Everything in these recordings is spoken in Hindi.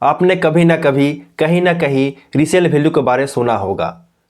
आपने कभी ना कभी कहीं ना कहीं रीसेल वैल्यू के बारे में सुना होगा।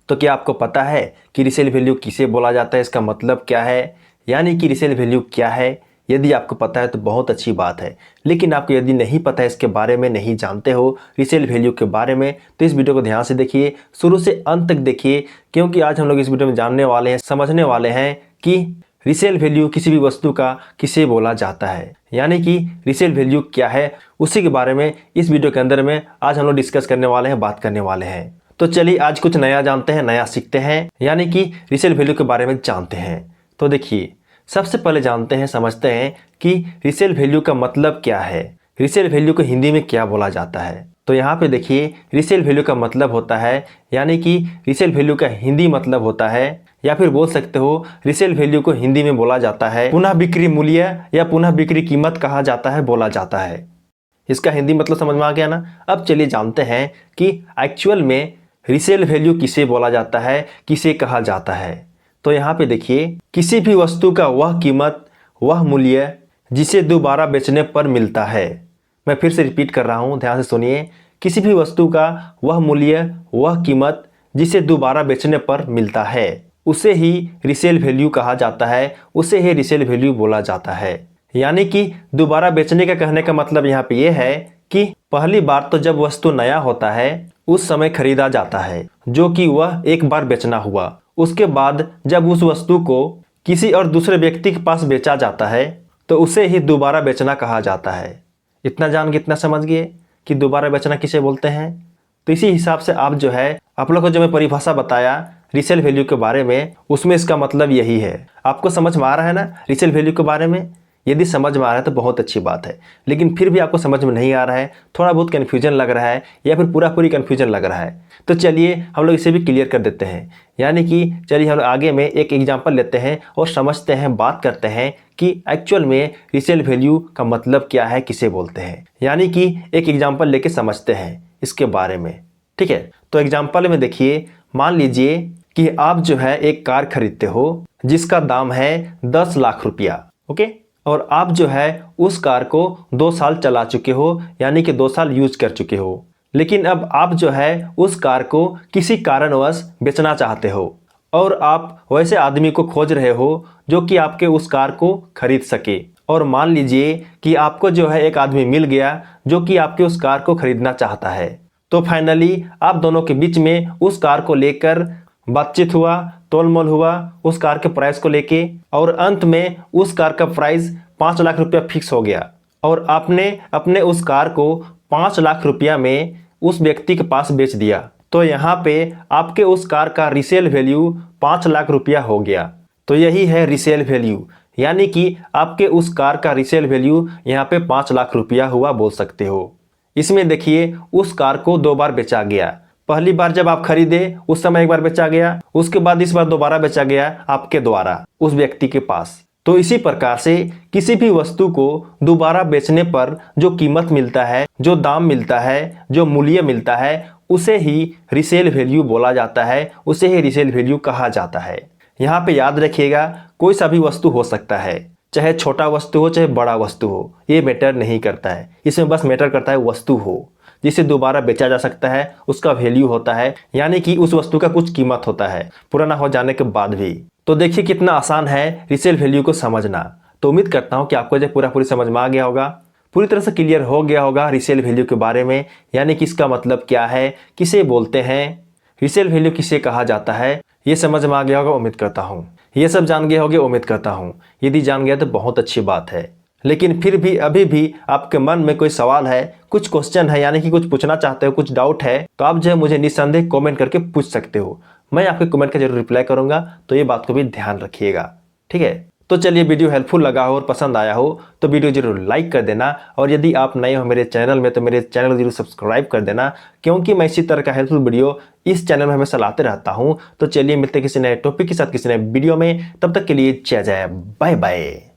तो क्या आपको पता है कि रीसेल वैल्यू किसे बोला जाता है, इसका मतलब क्या है, यानी कि रीसेल वैल्यू क्या है? यदि आपको पता है तो बहुत अच्छी बात है, लेकिन आपको यदि नहीं पता है, इसके बारे में नहीं जानते हो रीसेल वैल्यू के बारे में, तो इस वीडियो को ध्यान से देखिए, शुरू से अंत तक देखिए, क्योंकि आज हम लोग इस वीडियो में जानने वाले हैं, समझने वाले हैं कि रीसेल वैल्यू किसी भी वस्तु का किसे बोला जाता है, यानी कि रीसेल वैल्यू क्या है, उसी के बारे में इस वीडियो के अंदर में आज हम लोग डिस्कस करने वाले हैं, बात करने वाले हैं। तो चलिए आज कुछ नया जानते हैं, नया सीखते हैं, यानी कि रीसेल वैल्यू के बारे में जानते हैं। तो देखिए, सबसे पहले जानते हैं, समझते हैं कि रीसेल वैल्यू का मतलब क्या है, रीसेल वैल्यू को हिंदी में क्या बोला जाता है। तो यहाँ पे देखिए, रीसेल वैल्यू का मतलब होता है, यानी कि रीसेल वैल्यू का हिंदी मतलब होता है, या फिर बोल सकते हो रीसेल वैल्यू को हिंदी में बोला जाता है पुनः बिक्री मूल्य या पुनः बिक्री कीमत कहा जाता है, बोला जाता है। इसका हिंदी मतलब समझ में आ गया ना। अब चलिए जानते हैं कि एक्चुअल में रीसेल वैल्यू किसे बोला जाता है, किसे कहा जाता है। तो यहाँ पे देखिए, किसी भी वस्तु का वह कीमत, वह मूल्य जिसे दोबारा बेचने पर मिलता है। मैं फिर से रिपीट कर रहा हूँ, ध्यान से सुनिए। किसी भी वस्तु का वह मूल्य, वह कीमत जिसे दोबारा बेचने पर मिलता है, उसे ही रीसेल वैल्यू कहा जाता है, उसे ही रीसेल वैल्यू बोला जाता है। यानी कि दोबारा बेचने का कहने का मतलब यहाँ पे ये है कि पहली बार तो जब वस्तु नया होता है उस समय खरीदा जाता है, जो कि वह एक बार बेचना हुआ। उसके बाद जब उस वस्तु को किसी और दूसरे व्यक्ति के पास बेचा जाता है तो उसे ही दोबारा बेचना कहा जाता है। इतना जान के इतना समझ गए कि दोबारा बेचना किसे बोलते हैं। तो इसी हिसाब से आप जो है, आप लोग को जो मैं परिभाषा बताया रीसेल वैल्यू के बारे में, उसमें इसका मतलब यही है। आपको समझ में आ रहा है ना रीसेल वैल्यू के बारे में? यदि समझ में आ रहा है तो बहुत अच्छी बात है, लेकिन फिर भी आपको समझ में नहीं आ रहा है, थोड़ा बहुत कन्फ्यूजन लग रहा है या फिर पूरी कन्फ्यूजन लग रहा है, तो चलिए हम लोग इसे भी क्लियर कर देते हैं। यानी कि चलिए हम लोग आगे में एक एग्जांपल लेते हैं और समझते हैं, बात करते हैं कि एक्चुअल में रीसेल वैल्यू का मतलब क्या है, किसे बोलते हैं। यानी कि एक एग्जाम्पल लेके समझते हैं इसके बारे में, ठीक है। तो एग्जाम्पल में देखिए, मान लीजिए कि आप जो है एक कार खरीदते हो जिसका दाम है 10 लाख रुपया, ओके। और आप जो है उस कार को 2 साल चला चुके हो, यानी कि 2 साल यूज कर चुके हो। लेकिन अब आप जो है उस कार को किसी कारणवश बेचना चाहते हो और आप वैसे आदमी को खोज रहे हो जो कि आपके उस कार को खरीद सके। और मान लीजिए कि आपको जो है एक आदमी मिल गया जो कि आपके उस कार को खरीदना चाहता है। तो फाइनली आप दोनों के बीच में उस कार को लेकर बातचीत हुआ, तोलमोल हुआ उस कार के प्राइस को लेके, और अंत में उस कार का प्राइस 5 लाख रुपया फिक्स हो गया और आपने अपने उस कार को 5 लाख रुपया में उस व्यक्ति के पास बेच दिया। तो यहाँ पे आपके उस कार का रीसेल वैल्यू 5 लाख रुपया हो गया। तो यही है रीसेल वैल्यू, यानी कि आपके उस कार का रीसेल वैल्यू यहाँ पे 5 लाख रुपया हुआ, बोल सकते हो। इसमें देखिए, उस कार को 2 बार बेचा गया। पहली बार जब आप खरीदे उस समय एक बार बेचा गया, उसके बाद इस बार दोबारा बेचा गया आपके द्वारा उस व्यक्ति के पास। तो इसी प्रकार से किसी भी वस्तु को दोबारा बेचने पर जो कीमत मिलता है, जो दाम मिलता है, जो मूल्य मिलता है, उसे ही रीसेल वैल्यू बोला जाता है, उसे ही रीसेल वैल्यू कहा जाता है। यहाँ पे याद रखिएगा, कोई सा भी वस्तु हो सकता है, चाहे छोटा वस्तु हो चाहे बड़ा वस्तु हो, ये मैटर नहीं करता है। इसमें बस मैटर करता है वस्तु हो जिसे दोबारा बेचा जा सकता है, उसका वैल्यू होता है, यानी कि उस वस्तु का कुछ कीमत होता है पुराना हो जाने के बाद भी। तो देखिए कितना आसान है रीसेल वैल्यू को समझना। तो उम्मीद करता हूँ कि आपको जो पूरी समझ में आ गया होगा, पूरी तरह से क्लियर हो गया होगा रीसेल वैल्यू के बारे में, यानी कि इसका मतलब क्या है, किसे बोलते हैं, रीसेल वैल्यू किसे कहा जाता है, ये समझ में आ गया होगा उम्मीद करता हूँ। ये सब जान गए होंगे उम्मीद करता हूँ। यदि जान गया तो बहुत अच्छी बात है, लेकिन फिर भी अभी भी आपके मन में कोई सवाल है, कुछ क्वेश्चन है, यानी कि कुछ पूछना चाहते हो, कुछ डाउट है, तो आप जो है मुझे निस्संदेह कमेंट करके पूछ सकते हो। मैं आपके कमेंट का जरूर रिप्लाई करूंगा, तो ये बात को भी ध्यान रखिएगा, ठीक है। तो चलिए, वीडियो हेल्पफुल लगा हो और पसंद आया हो तो वीडियो जरूर लाइक कर देना, और यदि आप नए हो मेरे चैनल में तो मेरे चैनल को जरूर सब्सक्राइब कर देना, क्योंकि मैं इसी तरह का हेल्पफुल वीडियो इस चैनल में हमेशा लाते रहता हूँ। तो चलिए मिलते किसी नए टॉपिक के साथ किसी नए वीडियो में, तब तक के लिए जय जय, बाय बाय।